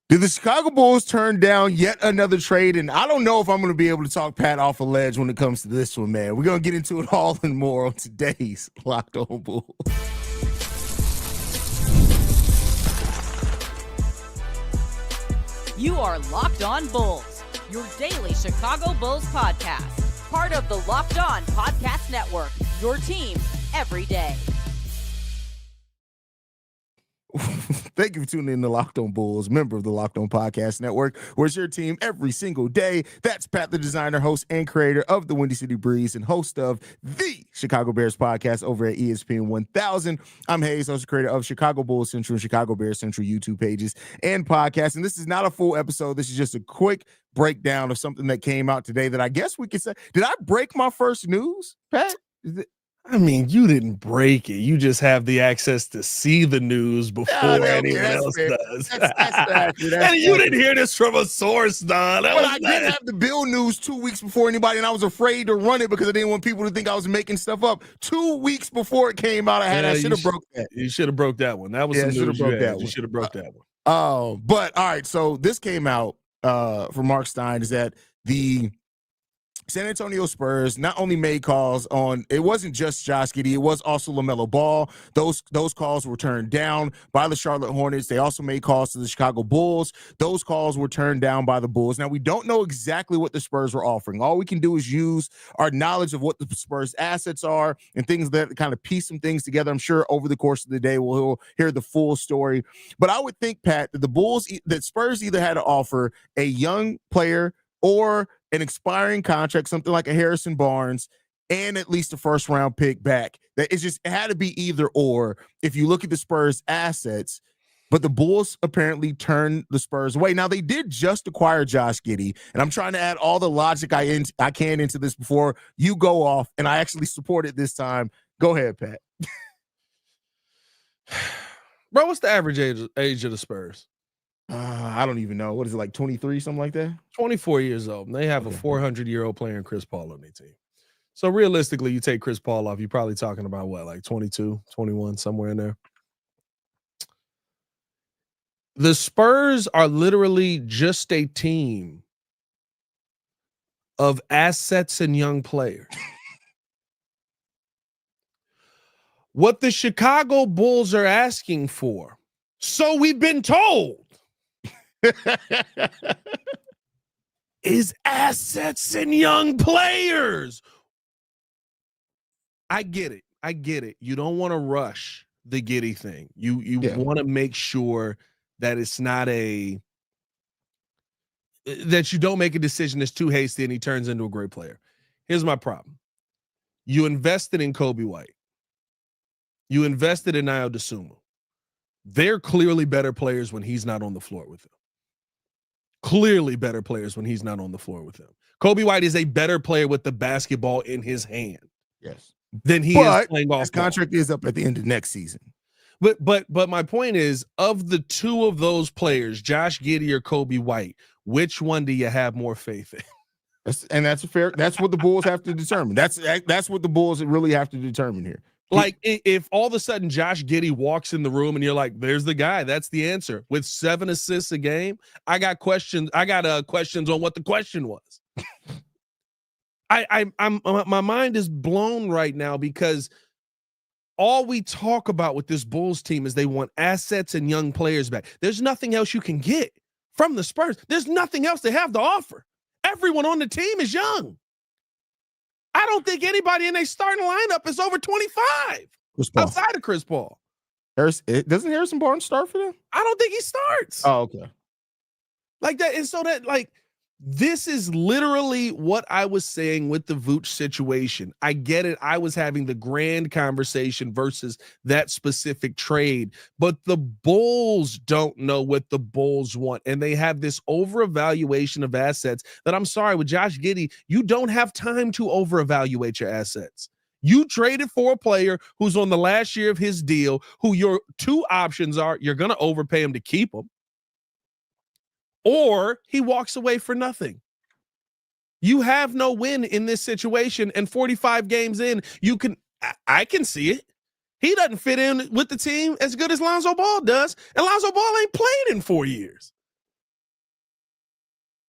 Did the Chicago Bulls turn down yet another trade? And I don't know if I'm going to be able to talk Pat off a ledge when it comes to this one, man. We're going to get into it all and more on today's Locked On Bulls. You are Locked On Bulls, your daily Chicago Bulls podcast. Part of the Locked On Podcast Network, your team every day. Thank you for tuning in to Locked On Bulls, member of the Locked On Podcast Network, where it's your team every single day. That's Pat, the designer, host, and creator of the Windy City Breeze and host of the Chicago Bears podcast over at ESPN 1000. I'm Hayes, host and creator of Chicago Bulls Central and Chicago Bears Central YouTube pages and podcasts. And this is not a full episode. This is just a quick breakdown of something that came out today that I guess we could say. Did I break my first news, Pat? I mean, you didn't break it. You just have the access to see the news before anyone else does. And you didn't hear this from a source, Don. But I did have the Bill news 2 weeks before anybody, and I was afraid to run it because I didn't want people to think I was making stuff up. 2 weeks before it came out, I should have broke that. You should have broke that one. That was some news you should have broke that one. Oh, but all right. So this came out from Mark Stein is that the San Antonio Spurs not only made calls on, it wasn't just Josh Giddey, it was also LaMelo Ball. Those calls were turned down by the Charlotte Hornets. They also made calls to the Chicago Bulls. Those calls were turned down by the Bulls. Now, we don't know exactly what the Spurs were offering. All we can do is use our knowledge of what the Spurs assets are and things that kind of piece some things together. I'm sure over the course of the day, we'll hear the full story. But I would think, Pat, that that Spurs either had to offer a young player or an expiring contract, something like a Harrison Barnes, and at least a first-round pick back. It had to be either or if you look at the Spurs' assets, but the Bulls apparently turned the Spurs away. Now, they did just acquire Josh Giddey, and I'm trying to add all the logic I can into this before you go off, and I actually support it this time. Go ahead, Pat. Bro, what's the average age of the Spurs? I don't even know. What is it, like 23, something like that? 24 years old. And they have a 400-year-old player in Chris Paul on their team. So realistically, you take Chris Paul off, you're probably talking about what, like 22, 21, somewhere in there. The Spurs are literally just a team of assets and young players. What the Chicago Bulls are asking for, so we've been told, is assets and young players. I get it. You don't want to rush the Giddey thing. You want to make sure that it's not that you don't make a decision that's too hasty and he turns into a great player. Here's my problem. You invested in Kobe White. You invested in Ayo Dosunmu. They're clearly better players when he's not on the floor with them. Clearly better players when he's not on the floor with them. Kobe White is a better player with the basketball in his hand. Yes. Than he is playing off. His contract is up at the end of next season. But my point is, of the two of those players, Josh Giddey or Kobe White, which one do you have more faith in? That's what the Bulls have to determine. That's what the Bulls really have to determine here. Like, if all of a sudden Josh Giddey walks in the room and you're like, there's the guy, that's the answer. With 7 assists a game, I got questions on what the question was. My mind is blown right now because all we talk about with this Bulls team is they want assets and young players back. There's nothing else you can get from the Spurs. There's nothing else they have to offer. Everyone on the team is young. I don't think anybody in their starting lineup is over 25 outside of Chris Paul. Doesn't Harrison Barnes start for them? I don't think he starts. Oh, okay. Like that. And so that, like, this is literally what I was saying with the Vooch situation. I get it. I was having the grand conversation versus that specific trade, but the Bulls don't know what the Bulls want. And they have this over-evaluation of assets that, I'm sorry, with Josh Giddey, you don't have time to over-evaluate your assets. You traded for a player who's on the last year of his deal, who your two options are, you're going to overpay him to keep him, or he walks away for nothing. You have no win in this situation, and 45 games in, I can see it. He doesn't fit in with the team as good as Lonzo Ball does, and Lonzo Ball ain't played in 4 years.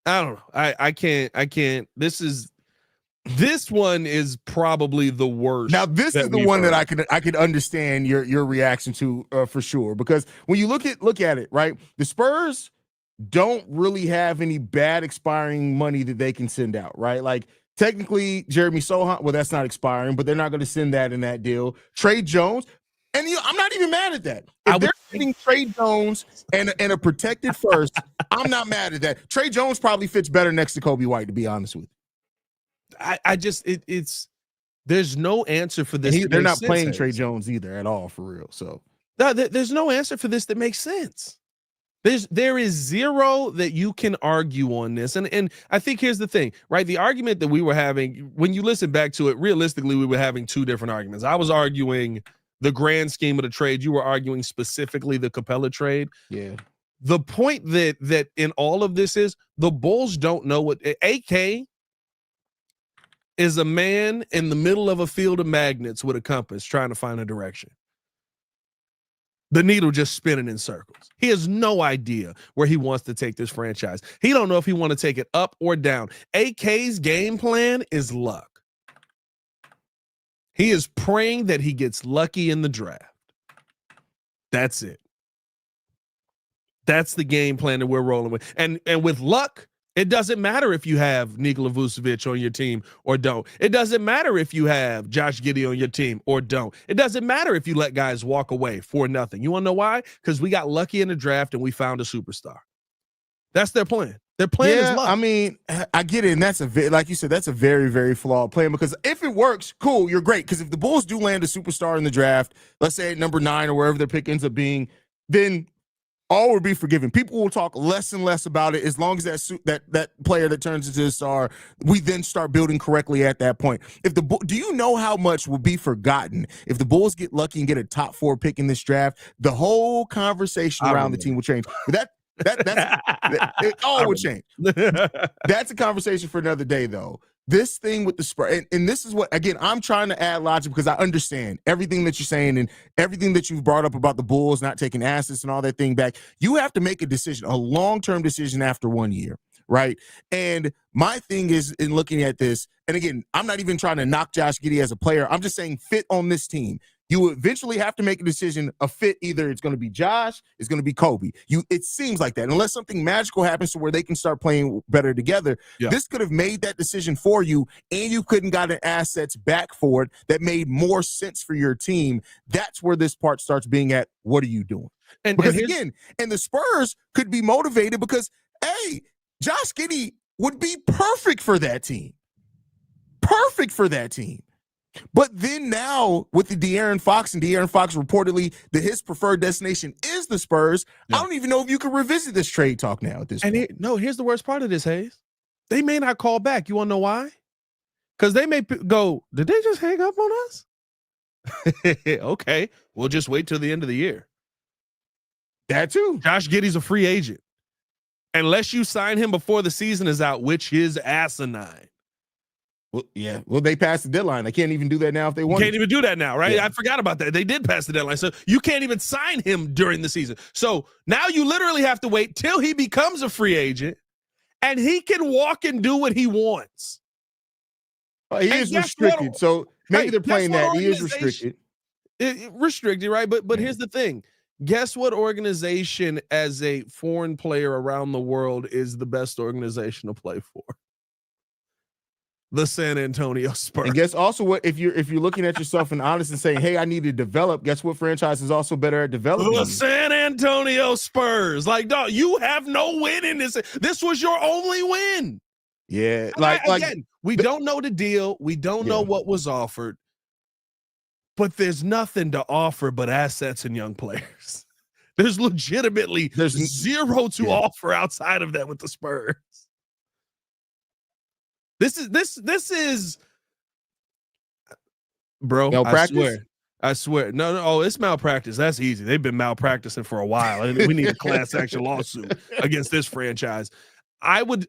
I don't know. I can't. This one is probably the worst. Now, this is the one that I could understand your reaction to for sure, because when you look at it, right, the Spurs don't really have any bad expiring money that they can send out, right? Like technically, Jeremy Sohan, well, that's not expiring, but they're not going to send that in that deal. Trey Jones, and I'm not even mad at that. If they're getting Trey Jones and a protected first, I'm not mad at that. Trey Jones probably fits better next to Kobe White, to be honest with you. I just there's no answer for this. They're not playing Trey Jones either at all, for real. So there's no answer for this that makes sense. There is zero that you can argue on this. And I think here's the thing, right? The argument that we were having, when you listen back to it, realistically, we were having two different arguments. I was arguing the grand scheme of the trade. You were arguing specifically the Capella trade. Yeah. The point that in all of this is the Bulls don't know what AK is a man in the middle of a field of magnets with a compass trying to find a direction. The needle just spinning in circles. He has no idea where he wants to take this franchise. He don't know if he want to take it up or down. AK's game plan is luck. He is praying that he gets lucky in the draft. That's it. That's the game plan that we're rolling with. And with luck, it doesn't matter if you have Nikola Vucevic on your team or don't. It doesn't matter if you have Josh Giddey on your team or don't. It doesn't matter if you let guys walk away for nothing. You want to know why? Because we got lucky in the draft and we found a superstar. That's their plan. Their plan is luck. I mean, I get it, and that's like you said, that's a very, very flawed plan, because if it works, cool, you're great. Because if the Bulls do land a superstar in the draft, let's say at number 9 or wherever their pick ends up being, then all will be forgiven. People will talk less and less about it as long as that player that turns into a star, we then start building correctly at that point. Do you know how much will be forgotten if the Bulls get lucky and get a top 4 pick in this draft? The whole conversation around the team will change. But it all would change. That's a conversation for another day, though. This thing with the Spurs, and this is what, again, I'm trying to add logic because I understand everything that you're saying and everything that you've brought up about the Bulls not taking assets and all that thing back. You have to make a decision, a long-term decision after 1 year, right? And my thing is, in looking at this, and again, I'm not even trying to knock Josh Giddey as a player. I'm just saying fit on this team. You eventually have to make a decision, a fit. Either it's going to be Josh, it's going to be Kobe. It seems like that. Unless something magical happens to where they can start playing better together, This could have made that decision for you, and you couldn't gotten assets back for it that made more sense for your team. That's where this part starts being at, what are you doing? And the Spurs could be motivated because, hey, Josh Giddey would be perfect for that team. Perfect for that team. But then now with the De'Aaron Fox reportedly that his preferred destination is the Spurs, I don't even know if you can revisit this trade talk now at this point. Here's the worst part of this, Hayes. They may not call back. You want to know why? Because they may go, did they just hang up on us? Okay, we'll just wait till the end of the year. That too. Josh Giddey's a free agent. Unless you sign him before the season is out, which is asinine. Well, yeah. Well, they passed the deadline. They can't even do that now if they want. Can't even do that now, right? Yeah. I forgot about that. They did pass the deadline. So you can't even sign him during the season. So now you literally have to wait till he becomes a free agent and he can walk and do what he wants. He is restricted. So maybe they're playing that. He is restricted. Restricted, right? But here's the thing. Guess what organization as a foreign player around the world is the best organization to play for? The San Antonio Spurs. And guess also what, if you're looking at yourself and honest and saying, hey, I need to develop, guess what franchise is also better at developing? The San Antonio Spurs. Like, dog, you have no win in this. This was your only win. Yeah. Again, we don't know the deal. We don't know what was offered. But there's nothing to offer but assets and young players. There's legitimately zero to offer outside of that with the Spurs. This is bro. Malpractice? I swear. No. Oh, it's malpractice. That's easy. They've been malpracticing for a while, and we need a class action lawsuit against this franchise. I would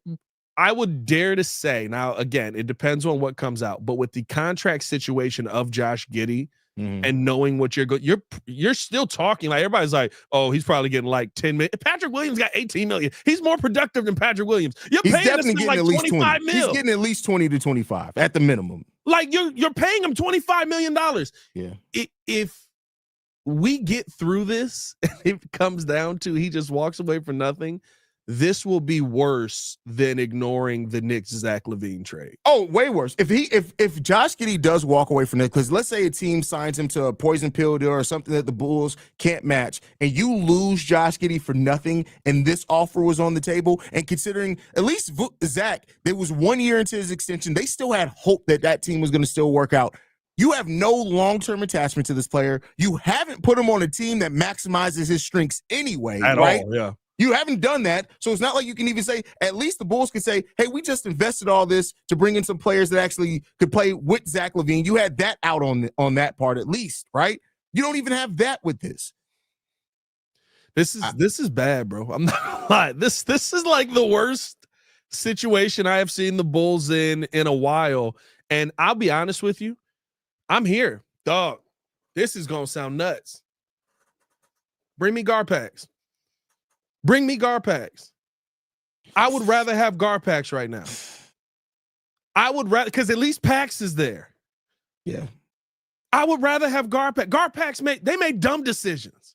dare to say, now again, it depends on what comes out, but with the contract situation of Josh Giddey, and knowing what you're still talking like everybody's like, oh, he's probably getting like 10 million. Patrick Williams got 18 million. He's more productive than Patrick Williams. He's definitely getting like at least 25 20. He's getting at least 20 to 25 at the minimum. Like you're paying him $25 million. Yeah. If we get through this and it comes down to he just walks away for nothing, this will be worse than ignoring the Knicks Zach LaVine trade. Oh, way worse. If Josh Giddey does walk away from it, because let's say a team signs him to a poison pill deal or something that the Bulls can't match, and you lose Josh Giddey for nothing, and this offer was on the table, and considering at least Zach, there was 1 year into his extension, they still had hope that that team was going to still work out. You have no long-term attachment to this player. You haven't put him on a team that maximizes his strengths anyway, at right? all, yeah. You haven't done that, so it's not like you can even say, at least the Bulls could say, hey, we just invested all this to bring in some players that actually could play with Zach LaVine. You had that out on that part at least, right? You don't even have that with this. This is bad, bro. I'm not gonna lie. This is like the worst situation I have seen the Bulls in a while. And I'll be honest with you, I'm here. Dog, this is gonna sound nuts. Bring me Garpax. Bring me Garpax. I would rather have Garpax right now. I would rather, because at least Pax is there. Yeah. I would rather have Garpax. Garpax made dumb decisions.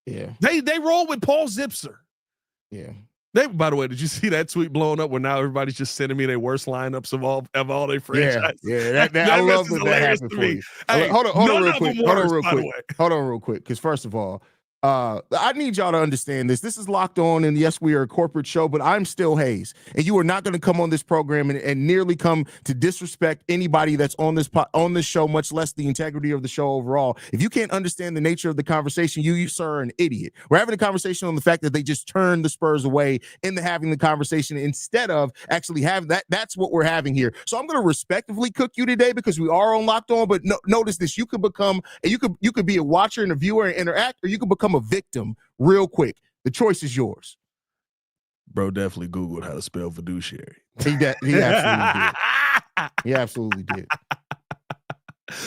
Yeah. They roll with Paul Zipser. Yeah. By the way, did you see that tweet blowing up where now everybody's just sending me their worst lineups of all their franchises? Yeah. I love that happened for you. Hey, hold on real quick. Hold on real quick. Because first of all, I need y'all to understand this. This is Locked On, and yes, we are a corporate show, but I'm still Hayes, and you are not going to come on this program and nearly come to disrespect anybody that's on this show, much less the integrity of the show overall. If you can't understand the nature of the conversation, you sir, are an idiot. We're having a conversation on the fact that they just turned the Spurs away into having the conversation instead of actually having that. That's what we're having here. So I'm going to respectively cook you today because we are on Locked On. But notice this: you could be a watcher and a viewer and interact, or you could become a victim real quick. The choice is yours. Bro definitely Googled how to spell fiduciary. He absolutely did. He absolutely did.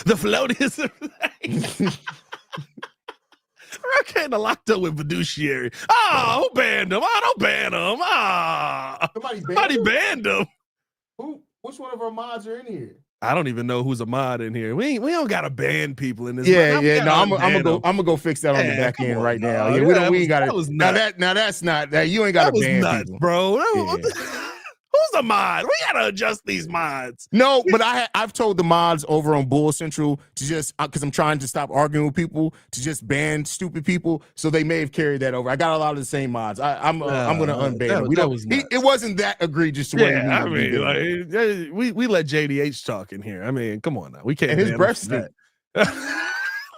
The float is I can't have Locked Up with fiduciary. Oh, who banned him? Oh, don't ban him. Somebody banned him. Who? Which one of our mods are in here? I don't even know who's a mod in here. We don't gotta ban people in this. Yeah. No, I'm gonna go fix that on the back end right now. Yeah, we ain't got it. Now that's not that. You ain't got to ban nuts, people, bro. Yeah. Who's a mod? We gotta adjust these mods. No, but I've told the mods over on Bull Central to just because I'm trying to stop arguing with people to just ban stupid people. So they may have carried that over. I got a lot of the same mods. I'm gonna unban it. It wasn't that egregious. Yeah, I mean, like, we let JDH talk in here. I mean, come on now, we can't. And his breath stink.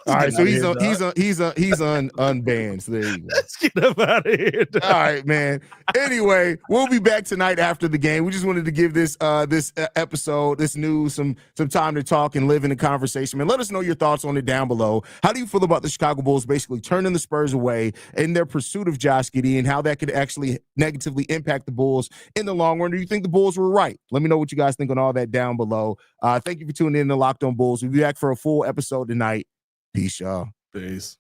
All right, so he's unbanned. So there you go. Let's get him out of here, dog. All right, man. Anyway, we'll be back tonight after the game. We just wanted to give this episode, this news, some time to talk and live in the conversation. Man, let us know your thoughts on it down below. How do you feel about the Chicago Bulls basically turning the Spurs away in their pursuit of Josh Giddey and how that could actually negatively impact the Bulls in the long run? Do you think the Bulls were right? Let me know what you guys think on all that down below. Thank you for tuning in to Locked On Bulls. We'll be back for a full episode tonight. Peace, y'all. Peace.